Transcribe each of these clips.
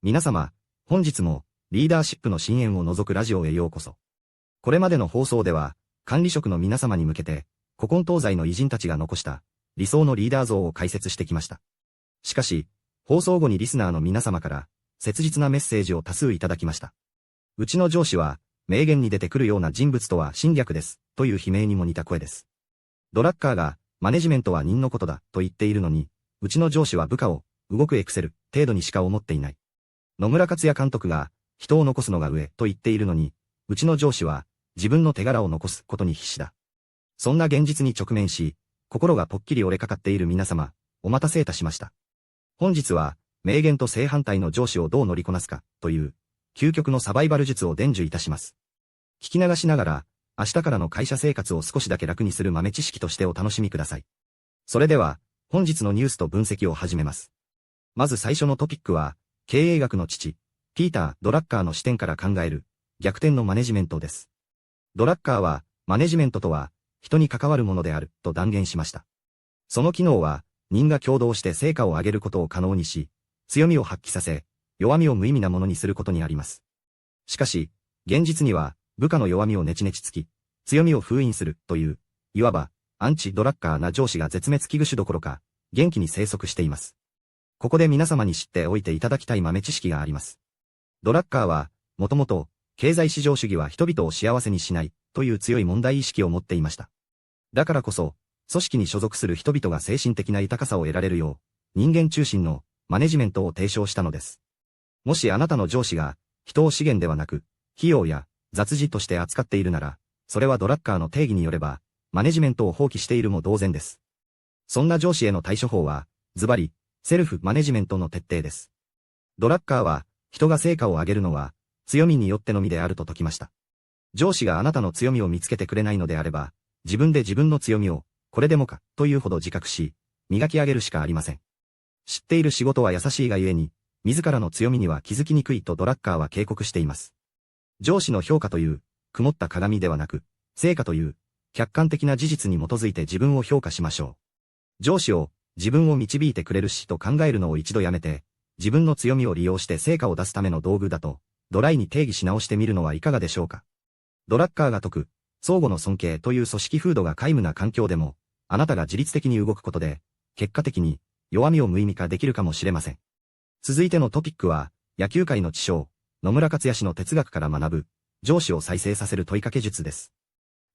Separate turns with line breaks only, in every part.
皆様、本日もリーダーシップの深淵を覗くラジオへようこそ。これまでの放送では、管理職の皆様に向けて、古今東西の偉人たちが残した理想のリーダー像を解説してきました。しかし、放送後にリスナーの皆様から切実なメッセージを多数いただきました。うちの上司は、名言に出てくるような人物とは真逆です、という悲鳴にも似た声です。ドラッカーが、マネジメントは人のことだ、と言っているのに、うちの上司は部下を、動くエクセル、程度にしか思っていない。野村克也監督が、人を残すのが上、と言っているのに、うちの上司は、自分の手柄を残すことに必死だ。そんな現実に直面し、心がぽっきり折れかかっている皆様、お待たせいたしました。本日は、名言と正反対の上司をどう乗りこなすか、という、究極のサバイバル術を伝授いたします。聞き流しながら、明日からの会社生活を少しだけ楽にする豆知識としてお楽しみください。それでは、本日のニュースと分析を始めます。まず最初のトピックは、経営学の父、ピーター・ドラッカーの視点から考える、逆転のマネジメントです。ドラッカーは、マネジメントとは、人に関わるものである、と断言しました。その機能は、人が共同して成果を上げることを可能にし、強みを発揮させ、弱みを無意味なものにすることにあります。しかし、現実には、部下の弱みをネチネチつき、強みを封印する、という、いわば、アンチドラッカーな上司が絶滅危惧種どころか、元気に生息しています。ここで皆様に知っておいていただきたい豆知識があります。ドラッカーは、もともと、経済市場主義は人々を幸せにしない、という強い問題意識を持っていました。だからこそ、組織に所属する人々が精神的な豊かさを得られるよう、人間中心のマネジメントを提唱したのです。もしあなたの上司が、人を資源ではなく、費用や雑事として扱っているなら、それはドラッカーの定義によれば、マネジメントを放棄しているも同然です。そんな上司への対処法は、ズバリ、セルフマネジメントの徹底です。ドラッカーは、人が成果を上げるのは、強みによってのみであると説きました。上司があなたの強みを見つけてくれないのであれば、自分で自分の強みを、これでもか、というほど自覚し、磨き上げるしかありません。知っている仕事は優しいがゆえに、自らの強みには気づきにくいとドラッカーは警告しています。上司の評価という、曇った鏡ではなく、成果という、客観的な事実に基づいて自分を評価しましょう。上司を、自分を導いてくれるしと考えるのを一度やめて、自分の強みを利用して成果を出すための道具だと、ドライに定義し直してみるのはいかがでしょうか。ドラッカーが説く、相互の尊敬という組織風土が皆無な環境でも、あなたが自律的に動くことで、結果的に弱みを無意味化できるかもしれません。続いてのトピックは、野球界の知将、野村克也氏の哲学から学ぶ、上司を再生させる問いかけ術です。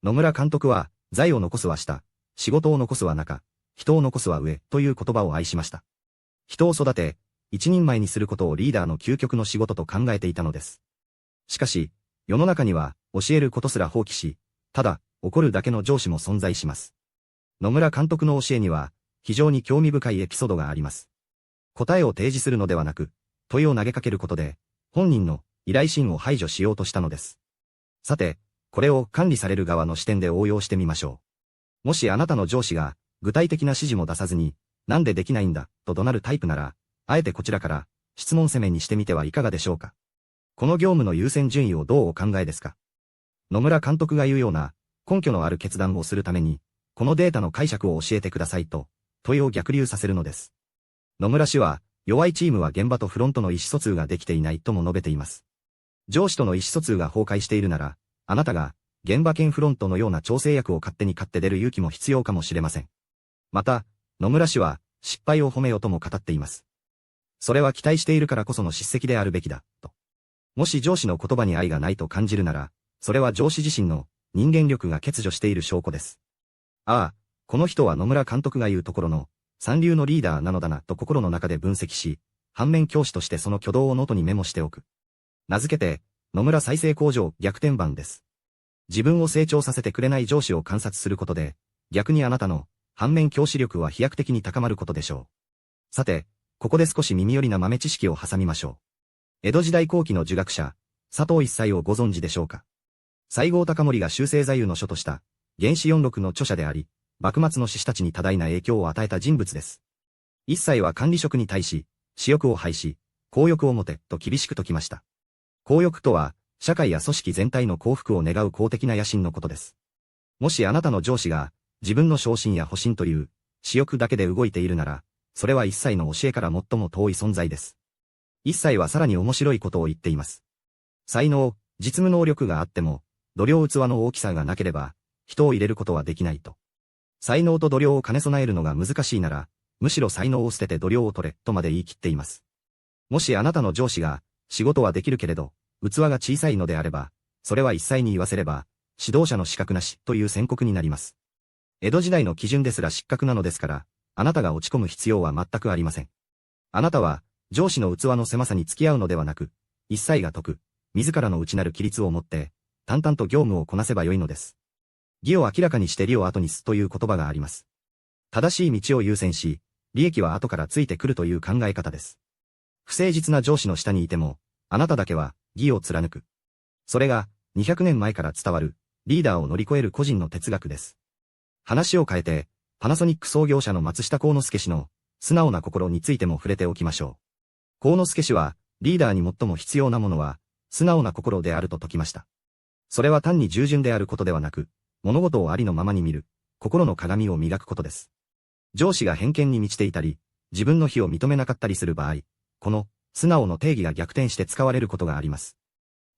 野村監督は、財を残すは下、仕事を残すは中、人を残すは上という言葉を愛しました。人を育て、一人前にすることをリーダーの究極の仕事と考えていたのです。しかし、世の中には教えることすら放棄し、ただ怒るだけの上司も存在します。野村監督の教えには非常に興味深いエピソードがあります。答えを提示するのではなく、問いを投げかけることで、本人の依頼心を排除しようとしたのです。さて、これを管理される側の視点で応用してみましょう。もしあなたの上司が、具体的な指示も出さずに、なんでできないんだ、と怒鳴るタイプなら、あえてこちらから、質問攻めにしてみてはいかがでしょうか。この業務の優先順位をどうお考えですか。野村監督が言うような、根拠のある決断をするために、このデータの解釈を教えてくださいと、問いを逆流させるのです。野村氏は、弱いチームは現場とフロントの意思疎通ができていないとも述べています。上司との意思疎通が崩壊しているなら、あなたが、現場兼フロントのような調整役を勝手に買って出る勇気も必要かもしれません。また、野村氏は、失敗を褒めよとも語っています。それは期待しているからこその叱責であるべきだ、と。もし上司の言葉に愛がないと感じるなら、それは上司自身の人間力が欠如している証拠です。ああ、この人は野村監督が言うところの、三流のリーダーなのだなと心の中で分析し、反面教師としてその挙動をノートにメモしておく。名付けて、野村再生工場逆転版です。自分を成長させてくれない上司を観察することで、逆にあなたの、反面教師力は飛躍的に高まることでしょう。さて、ここで少し耳寄りな豆知識を挟みましょう。江戸時代後期の儒学者、佐藤一斎をご存知でしょうか。西郷隆盛が修正座右の書とした、原始四録の著者であり、幕末の志士たちに多大な影響を与えた人物です。一斎は管理職に対し、私欲を廃し、公欲を持て、と厳しく説きました。公欲とは、社会や組織全体の幸福を願う公的な野心のことです。もしあなたの上司が、自分の昇進や保身という、私欲だけで動いているなら、それは一切の教えから最も遠い存在です。一切はさらに面白いことを言っています。才能、実務能力があっても、度量器の大きさがなければ、人を入れることはできないと。才能と度量を兼ね備えるのが難しいなら、むしろ才能を捨てて度量を取れ、とまで言い切っています。もしあなたの上司が、仕事はできるけれど、器が小さいのであれば、それは一切に言わせれば、指導者の資格なし、という宣告になります。江戸時代の基準ですら失格なのですから、あなたが落ち込む必要は全くありません。あなたは、上司の器の狭さに付き合うのではなく、一切が解く、自らの内なる規律を持って、淡々と業務をこなせばよいのです。義を明らかにして利を後にすという言葉があります。正しい道を優先し、利益は後からついてくるという考え方です。不誠実な上司の下にいても、あなただけは義を貫く。それが200年前から伝わるリーダーを乗り越える個人の哲学です。話を変えて、パナソニック創業者の松下幸之助氏の素直な心についても触れておきましょう。幸之助氏はリーダーに最も必要なものは素直な心であると説きました。それは単に従順であることではなく、物事をありのままに見る、心の鏡を磨くことです。上司が偏見に満ちていたり、自分の非を認めなかったりする場合、この素直の定義が逆転して使われることがあります。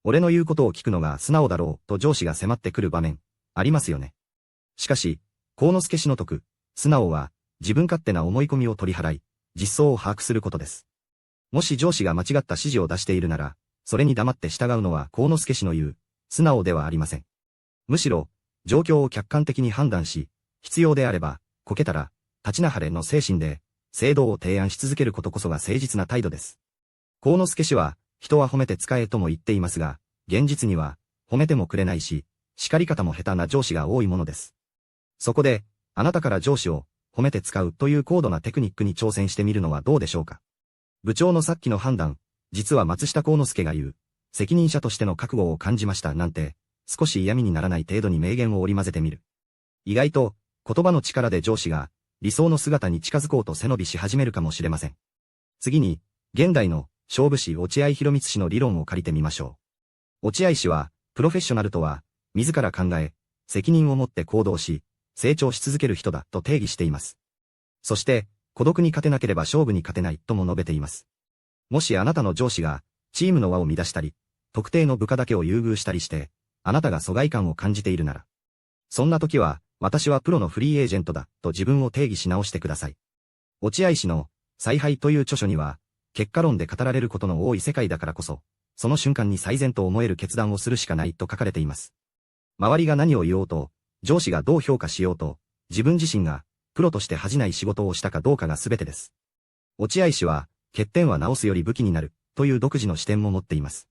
俺の言うことを聞くのが素直だろうと上司が迫ってくる場面、ありますよね。しかし、幸之助氏の説く、素直は自分勝手な思い込みを取り払い、実相を把握することです。もし上司が間違った指示を出しているなら、それに黙って従うのは幸之助氏の言う、素直ではありません。むしろ、状況を客観的に判断し、必要であれば、こけたら、立ちなはれの精神で、制度を提案し続けることこそが誠実な態度です。幸之助氏は、人は褒めて使えとも言っていますが、現実には、褒めてもくれないし、叱り方も下手な上司が多いものです。そこで、あなたから上司を、褒めて使うという高度なテクニックに挑戦してみるのはどうでしょうか。部長のさっきの判断、実は松下幸之助が言う、責任者としての覚悟を感じましたなんて、少し嫌味にならない程度に名言を織り交ぜてみる。意外と、言葉の力で上司が、理想の姿に近づこうと背伸びし始めるかもしれません。次に、現代の、勝負師落合博満氏の理論を借りてみましょう。落合氏は、プロフェッショナルとは、自ら考え、責任を持って行動し、成長し続ける人だと定義しています。そして、孤独に勝てなければ勝負に勝てないとも述べています。もしあなたの上司が、チームの輪を乱したり、特定の部下だけを優遇したりして、あなたが疎外感を感じているなら。そんな時は、私はプロのフリーエージェントだ、と自分を定義し直してください。落合氏の、采配という著書には、結果論で語られることの多い世界だからこそ、その瞬間に最善と思える決断をするしかないと書かれています。周りが何を言おうと、上司がどう評価しようと、自分自身が、プロとして恥じない仕事をしたかどうかが全てです。落合氏は、欠点は直すより武器になる、という独自の視点も持っています。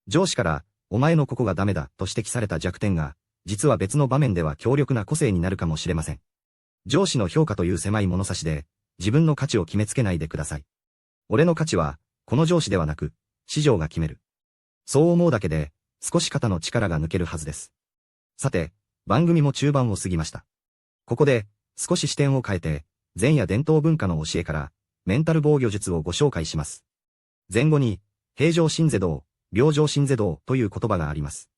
上司から、お前のここがダメだ、と指摘された弱点が、実は別の場面では強力な個性になるかもしれません。上司の評価という狭い物差しで、自分の価値を決めつけないでください。俺の価値は、この上司ではなく、市場が決める。そう思うだけで、少し肩の力が抜けるはずです。さて、番組も中盤を過ぎました。ここで、少し視点を変えて、前夜伝統文化の教えから、メンタル防御術をご紹介します。前後に、平常心是道、病状心是道という言葉があります。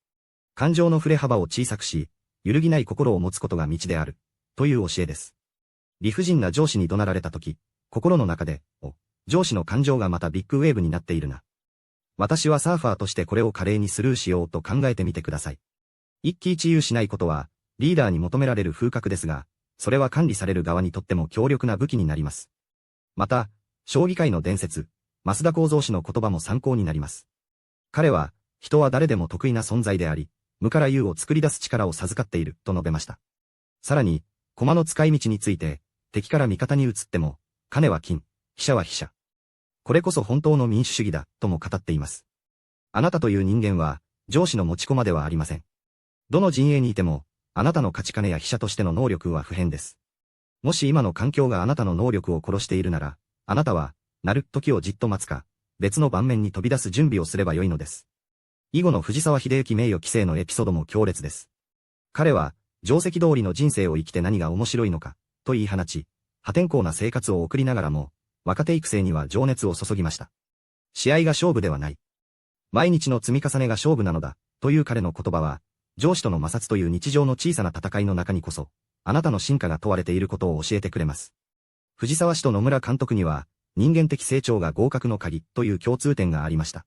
感情の振れ幅を小さくし、揺るぎない心を持つことが道である、という教えです。理不尽な上司に怒鳴られたとき、心の中で、上司の感情がまたビッグウェーブになっているな。私はサーファーとしてこれを華麗にスルーしようと考えてみてください。一喜一憂しないことは、リーダーに求められる風格ですが、それは管理される側にとっても強力な武器になります。また、将棋界の伝説、増田幸三氏の言葉も参考になります。彼は、人は誰でも得意な存在であり、無から有を作り出す力を授かっている、と述べました。さらに、駒の使い道について、敵から味方に移っても、金は金、飛車は飛車。これこそ本当の民主主義だ、とも語っています。あなたという人間は、上司の持ち駒ではありません。どの陣営にいても、あなたの勝ち金や飛車としての能力は不変です。もし今の環境があなたの能力を殺しているなら、あなたは、なる時をじっと待つか、別の盤面に飛び出す準備をすればよいのです。以後の藤沢秀行名誉棋聖のエピソードも強烈です。彼は、定石通りの人生を生きて何が面白いのか、と言い放ち、破天荒な生活を送りながらも、若手育成には情熱を注ぎました。試合が勝負ではない。毎日の積み重ねが勝負なのだ、という彼の言葉は、上司との摩擦という日常の小さな戦いの中にこそ、あなたの真価が問われていることを教えてくれます。藤沢氏と野村監督には、人間的成長が合格の鍵という共通点がありました。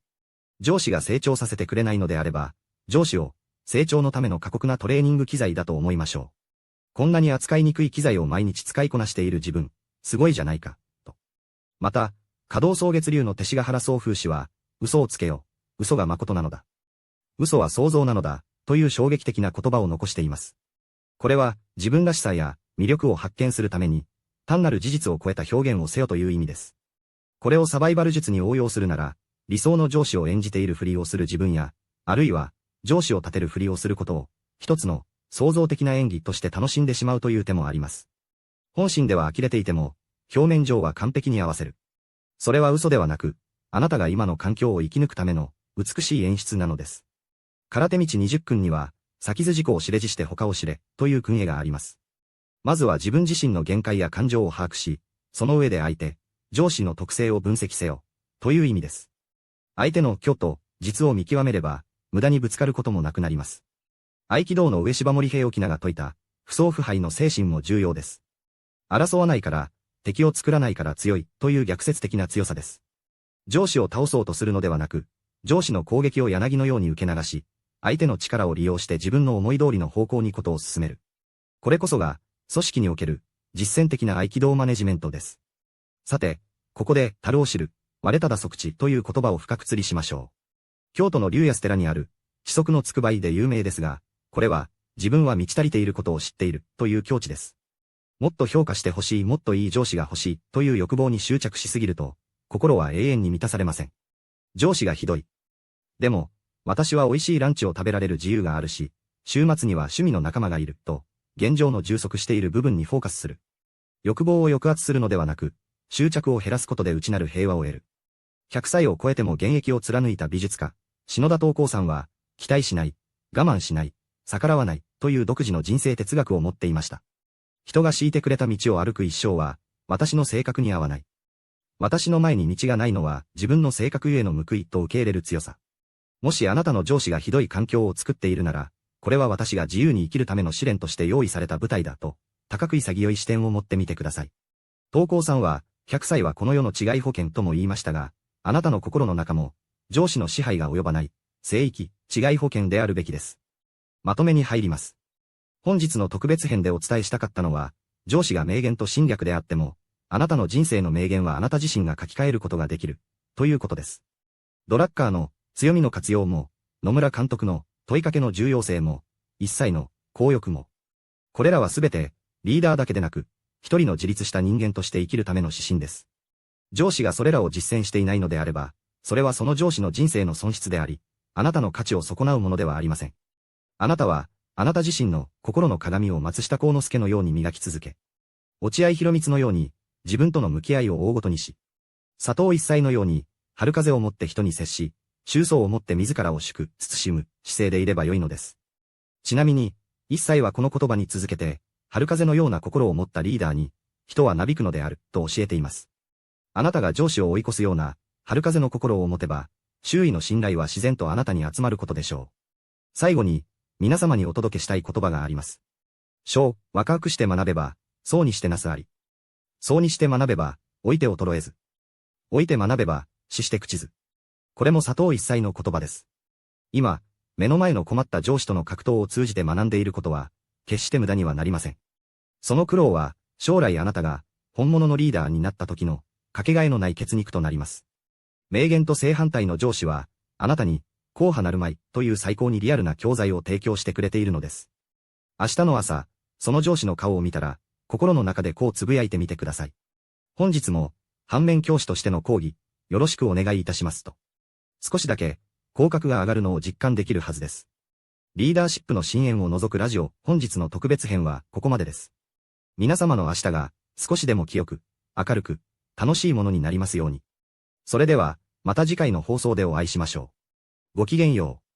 上司が成長させてくれないのであれば、上司を成長のための過酷なトレーニング機材だと思いましょう。こんなに扱いにくい機材を毎日使いこなしている自分、すごいじゃないか、と。また、華道草月流の勅使河原宗風氏は、嘘をつけよ、嘘が誠なのだ。嘘は創造なのだ、という衝撃的な言葉を残しています。これは、自分らしさや魅力を発見するために、単なる事実を超えた表現をせよという意味です。これをサバイバル術に応用するなら、理想の上司を演じているふりをする自分や、あるいは、上司を立てるふりをすることを、一つの創造的な演技として楽しんでしまうという手もあります。本心では呆れていても、表面上は完璧に合わせる。それは嘘ではなく、あなたが今の環境を生き抜くための美しい演出なのです。空手道20訓には、先ず自己を知れじして他を知れ、という訓詠があります。まずは自分自身の限界や感情を把握し、その上で相手、上司の特性を分析せよ、という意味です。相手の虚と実を見極めれば、無駄にぶつかることもなくなります。合気道の上柴森平沖縄が説いた、不相不敗の精神も重要です。争わないから、敵を作らないから強い、という逆説的な強さです。上司を倒そうとするのではなく、上司の攻撃を柳のように受け流し、相手の力を利用して自分の思い通りの方向にことを進める。これこそが、組織における、実践的な合気道マネジメントです。さて、ここで、樽を知る、割れただ即知という言葉を深く釣りしましょう。京都の龍安寺にある、四則のつくばいで有名ですが、これは、自分は満ち足りていることを知っている、という境地です。もっと評価してほしい、もっといい上司が欲しい、という欲望に執着しすぎると、心は永遠に満たされません。上司がひどい。でも、私は美味しいランチを食べられる自由があるし、週末には趣味の仲間がいる、と、現状の充足している部分にフォーカスする。欲望を抑圧するのではなく、執着を減らすことで内なる平和を得る。100歳を超えても現役を貫いた美術家、篠田東光さんは、期待しない、我慢しない、逆らわない、という独自の人生哲学を持っていました。人が敷いてくれた道を歩く一生は、私の性格に合わない。私の前に道がないのは、自分の性格ゆえの報いと受け入れる強さ。もしあなたの上司がひどい環境を作っているなら、これは私が自由に生きるための試練として用意された舞台だと、高く潔い視点を持ってみてください。東光さんは、100歳はこの世の違い保険とも言いましたが、あなたの心の中も、上司の支配が及ばない、聖域、違い保険であるべきです。まとめに入ります。本日の特別編でお伝えしたかったのは、上司が名言と侵略であっても、あなたの人生の名言はあなた自身が書き換えることができる、ということです。ドラッカーの強みの活用も、野村監督の問いかけの重要性も、一切の公欲も。これらはすべて、リーダーだけでなく、一人の自立した人間として生きるための指針です。上司がそれらを実践していないのであれば、それはその上司の人生の損失であり、あなたの価値を損なうものではありません。あなたは、あなた自身の心の鏡を松下幸之助のように磨き続け、落合博満のように、自分との向き合いを大ごとにし、佐藤一切のように、春風をもって人に接し、周想をもって自らを慎む姿勢でいればよいのです。ちなみに、一切はこの言葉に続けて、春風のような心を持ったリーダーに、人はなびくのである、と教えています。あなたが上司を追い越すような、春風の心を持てば、周囲の信頼は自然とあなたに集まることでしょう。最後に、皆様にお届けしたい言葉があります。若くして学べば、そうにしてなすあり。そうにして学べば、老いて衰えず。老いて学べば、死して朽ちず。これも佐藤一切の言葉です。今、目の前の困った上司との格闘を通じて学んでいることは、決して無駄にはなりません。その苦労は、将来あなたが、本物のリーダーになった時の、かけがえのない血肉となります。名言と正反対の上司は、あなたに、硬派なるまいという最高にリアルな教材を提供してくれているのです。明日の朝、その上司の顔を見たら、心の中でこうつぶやいてみてください。本日も、反面教師としての講義、よろしくお願いいたしますと。少しだけ、口角が上がるのを実感できるはずです。リーダーシップの深淵を除くラジオ、本日の特別編はここまでです。皆様の明日が、少しでも清く、明るく、楽しいものになりますように。それでは、また次回の放送でお会いしましょう。ごきげんよう。